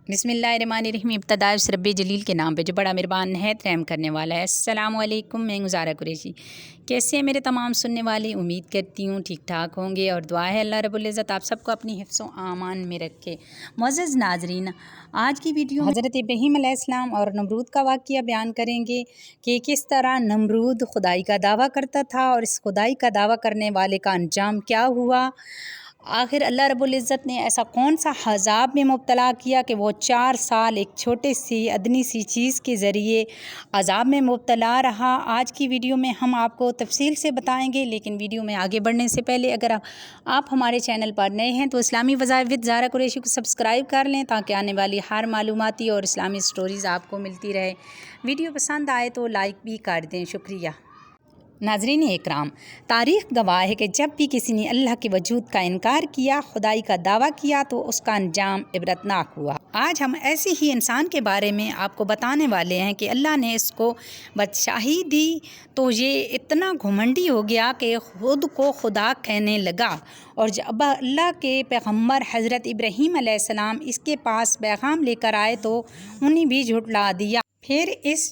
بسم اللہ الرحمن الرحیم۔ ابتدا اس رب جلیل کے نام پہ جو بڑا مہربان نہایت رحم کرنے والا ہے۔ السلام علیکم، میں گزارہ قریشی۔ کیسے ہیں میرے تمام سننے والے؟ امید کرتی ہوں ٹھیک ٹھاک ہوں گے، اور دعا ہے اللہ رب العزت آپ سب کو اپنی حفظ و امان میں رکھے۔ معزز ناظرین، آج کی ویڈیو میں حضرت ابراہیم علیہ السلام اور نمرود کا واقعہ بیان کریں گے کہ کس طرح نمرود خدائی کا دعویٰ کرتا تھا اور اس خدائی کا دعویٰ کرنے والے کا انجام کیا ہوا۔ آخر اللہ رب العزت نے ایسا کون سا عذاب میں مبتلا کیا کہ وہ 4 سال ایک چھوٹے سی ادنی سی چیز کے ذریعے عذاب میں مبتلا رہا۔ آج کی ویڈیو میں ہم آپ کو تفصیل سے بتائیں گے، لیکن ویڈیو میں آگے بڑھنے سے پہلے اگر آپ ہمارے چینل پر نئے ہیں تو اسلامی وظائف وتھ زہرا قریشی کو سبسکرائب کر لیں تاکہ آنے والی ہر معلوماتی اور اسلامی سٹوریز آپ کو ملتی رہے۔ ویڈیو پسند آئے تو لائک بھی کر دیں، شکریہ۔ ناظرین اکرام، تاریخ گواہ ہے کہ جب بھی کسی نے اللہ کے وجود کا انکار کیا، خدائی کا دعویٰ کیا، تو اس کا انجام عبرتناک ہوا۔ آج ہم ایسے ہی انسان کے بارے میں آپ کو بتانے والے ہیں کہ اللہ نے اس کو بادشاہی دی تو یہ اتنا گھمنڈی ہو گیا کہ خود کو خدا کہنے لگا، اور جب اللہ کے پیغمبر حضرت ابراہیم علیہ السلام اس کے پاس پیغام لے کر آئے تو انہیں بھی جھٹلا دیا۔ پھر اس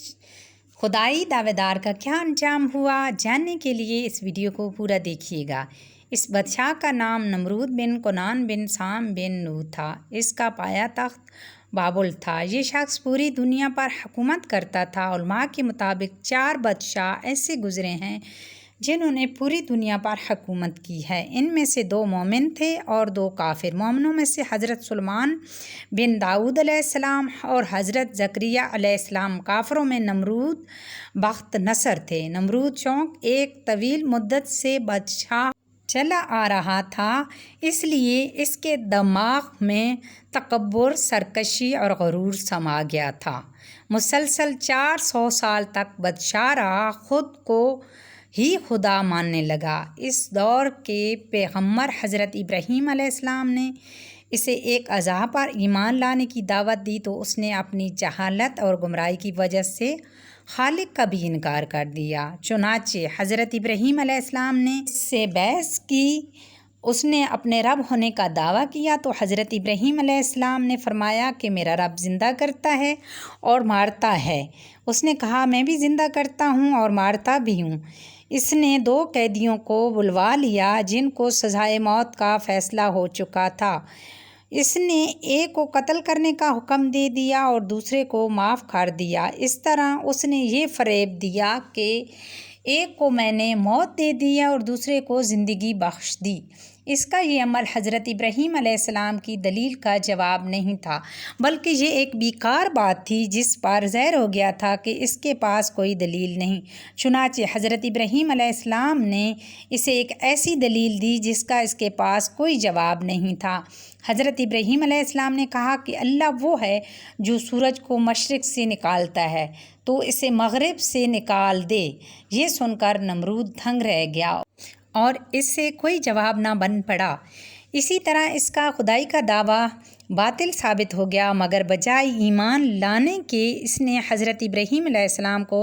خدائی دعوے دار کا کیا انجام ہوا، جاننے کے لیے اس ویڈیو کو پورا دیکھیے گا۔ اس بادشاہ کا نام نمرود بن کنان بن سام بن نوح تھا۔ اس کا پایا تخت بابل تھا۔ یہ شخص پوری دنیا پر حکومت کرتا تھا۔ علماء کے مطابق 4 بادشاہ ایسے گزرے ہیں جنہوں نے پوری دنیا پر حکومت کی ہے۔ ان میں سے 2 مومن تھے اور 2 کافر۔ مومنوں میں سے حضرت سلیمان بن داؤد علیہ السلام اور حضرت زکریا علیہ السلام۔ کافروں میں نمرود بخت نصر تھے۔ نمرود چونکہ ایک طویل مدت سے بادشاہ چلا آ رہا تھا، اس لیے اس کے دماغ میں تکبر، سرکشی اور غرور سما گیا تھا۔ مسلسل 400 سال تک بادشاہ رہا، خود کو ہی خدا ماننے لگا۔ اس دور کے پیغمبر حضرت ابراہیم علیہ السلام نے اسے ایک عذاب پر ایمان لانے کی دعوت دی تو اس نے اپنی جہالت اور گمراہی کی وجہ سے خالق کا بھی انکار کر دیا۔ چنانچہ حضرت ابراہیم علیہ السلام نے اس سے بحث کی۔ اس نے اپنے رب ہونے کا دعویٰ کیا تو حضرت ابراہیم علیہ السلام نے فرمایا کہ میرا رب زندہ کرتا ہے اور مارتا ہے۔ اس نے کہا میں بھی زندہ کرتا ہوں اور مارتا بھی ہوں۔ اس نے 2 قیدیوں کو بلوا لیا جن کو سزائے موت کا فیصلہ ہو چکا تھا۔ اس نے ایک کو قتل کرنے کا حکم دے دیا اور دوسرے کو معاف کر دیا۔ اس طرح اس نے یہ فریب دیا کہ ایک کو میں نے موت دے دیا اور دوسرے کو زندگی بخش دی۔ اس کا یہ عمل حضرت ابراہیم علیہ السلام کی دلیل کا جواب نہیں تھا، بلکہ یہ ایک بیکار بات تھی جس پر ظاہر ہو گیا تھا کہ اس کے پاس کوئی دلیل نہیں۔ چنانچہ حضرت ابراہیم علیہ السلام نے اسے ایک ایسی دلیل دی جس کا اس کے پاس کوئی جواب نہیں تھا۔ حضرت ابراہیم علیہ السلام نے کہا کہ اللہ وہ ہے جو سورج کو مشرق سے نکالتا ہے تو اسے مغرب سے نکال دے۔ یہ سن کر نمرود دنگ رہ گیا اور اس سے کوئی جواب نہ بن پڑا۔ اسی طرح اس کا خدائی کا دعویٰ باطل ثابت ہو گیا، مگر بجائے ایمان لانے کے اس نے حضرت ابراہیم علیہ السلام کو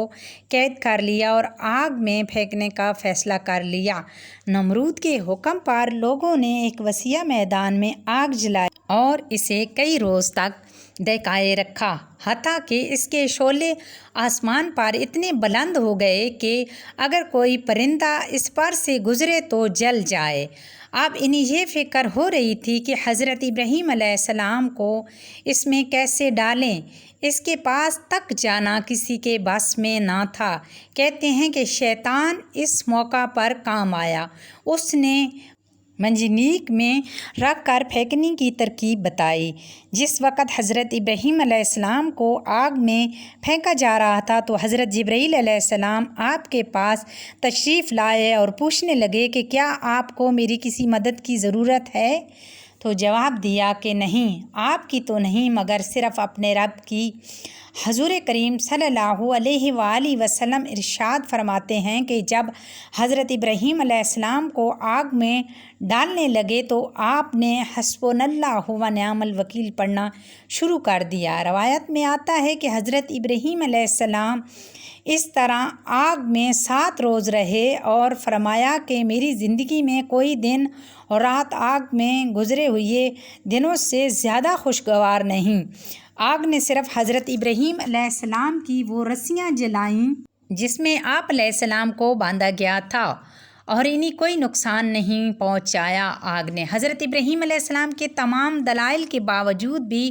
قید کر لیا اور آگ میں پھینکنے کا فیصلہ کر لیا۔ نمرود کے حکم پر لوگوں نے ایک وسیع میدان میں آگ جلائی اور اسے کئی روز تک دہکائے رکھا، حتیٰ کہ اس کے شعلے آسمان پر اتنے بلند ہو گئے کہ اگر کوئی پرندہ اس پر سے گزرے تو جل جائے۔ اب انہیں یہ فکر ہو رہی تھی کہ حضرت ابراہیم علیہ السلام کو اس میں کیسے ڈالیں۔ اس کے پاس تک جانا کسی کے بس میں نہ تھا۔ کہتے ہیں کہ شیطان اس موقع پر کام آیا۔ اس نے منجنیق میں رکھ کر پھینکنے کی ترکیب بتائی۔ جس وقت حضرت ابراہیم علیہ السلام کو آگ میں پھینکا جا رہا تھا تو حضرت جبرائیل علیہ السلام آپ کے پاس تشریف لائے اور پوچھنے لگے کہ کیا آپ کو میری کسی مدد کی ضرورت ہے؟ تو جواب دیا کہ نہیں، آپ کی تو نہیں مگر صرف اپنے رب کی۔ حضور کریم صلی اللہ علیہ وآلہ وسلم ارشاد فرماتے ہیں کہ جب حضرت ابراہیم علیہ السلام کو آگ میں ڈالنے لگے تو آپ نے حسبنا اللہ و نعم الوکیل پڑھنا شروع کر دیا۔ روایت میں آتا ہے کہ حضرت ابراہیم علیہ السلام اس طرح آگ میں 7 روز رہے اور فرمایا کہ میری زندگی میں کوئی دن اور رات آگ میں گزرے ہوئے دنوں سے زیادہ خوشگوار نہیں۔ آگ نے صرف حضرت ابراہیم علیہ السلام کی وہ رسیاں جلائیں جس میں آپ علیہ السلام کو باندھا گیا تھا اور انہیں کوئی نقصان نہیں پہنچایا۔ آگ نے حضرت ابراہیم علیہ السلام کے تمام دلائل کے باوجود بھی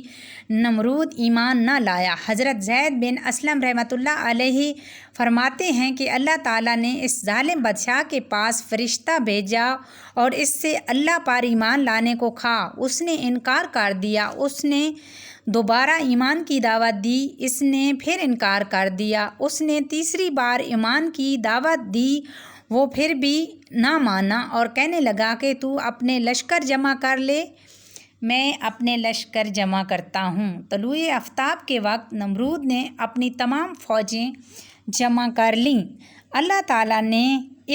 نمرود ایمان نہ لایا۔ حضرت زید بن اسلم رحمۃ اللہ علیہ فرماتے ہیں کہ اللہ تعالیٰ نے اس ظالم بادشاہ کے پاس فرشتہ بھیجا اور اس سے اللہ پر ایمان لانے کو کہا۔ اس نے انکار کر دیا۔ اس نے دوبارہ ایمان کی دعوت دی، اس نے پھر انکار کر دیا۔ اس نے تیسری بار ایمان کی دعوت دی، وہ پھر بھی نہ مانا اور کہنے لگا کہ تو اپنے لشکر جمع کر لے، میں اپنے لشکر جمع کرتا ہوں۔ طلوع آفتاب کے وقت نمرود نے اپنی تمام فوجیں جمع کر لیں۔ اللہ تعالیٰ نے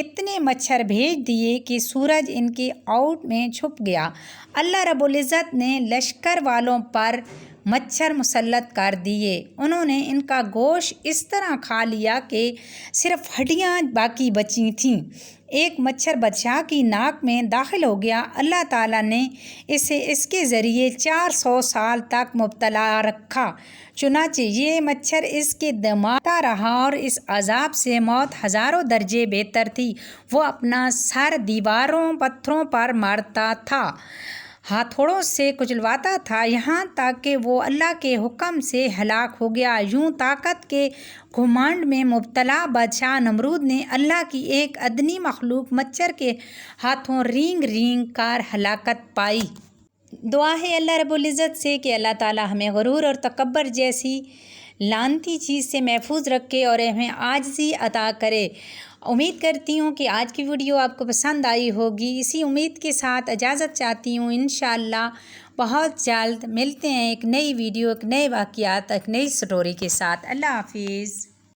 اتنے مچھر بھیج دیے کہ سورج ان کے آؤٹ میں چھپ گیا۔ اللہ رب العزت نے لشکر والوں پر مچھر مسلط کر دیے، انہوں نے ان کا گوشت اس طرح کھا لیا کہ صرف ہڈیاں باقی بچی تھیں۔ ایک مچھر بادشاہ کی ناک میں داخل ہو گیا، اللہ تعالیٰ نے اسے اس کے ذریعے 400 سال تک مبتلا رکھا، چنانچہ یہ مچھر اس کے دماغ رہا اور اس عذاب سے موت ہزاروں درجے بہتر تھی۔ وہ اپنا سر دیواروں پتھروں پر مارتا تھا، ہتھوڑوں سے کچلواتا تھا، یہاں تک کہ وہ اللہ کے حکم سے ہلاک ہو گیا۔ یوں طاقت کے گھمنڈ میں مبتلا بادشاہ نمرود نے اللہ کی ایک ادنی مخلوق مچھر کے ہاتھوں رینگ رینگ کر ہلاکت پائی۔ دعا ہے اللہ رب العزت سے کہ اللہ تعالیٰ ہمیں غرور اور تکبر جیسی لعنتی چیز سے محفوظ رکھے اور ہمیں عاجزی عطا کرے۔ امید کرتی ہوں کہ آج کی ویڈیو آپ کو پسند آئی ہوگی۔ اسی امید کے ساتھ اجازت چاہتی ہوں، انشاءاللہ بہت جلد ملتے ہیں ایک نئی ویڈیو، ایک نئے واقعات، ایک نئی سٹوری کے ساتھ۔ اللہ حافظ۔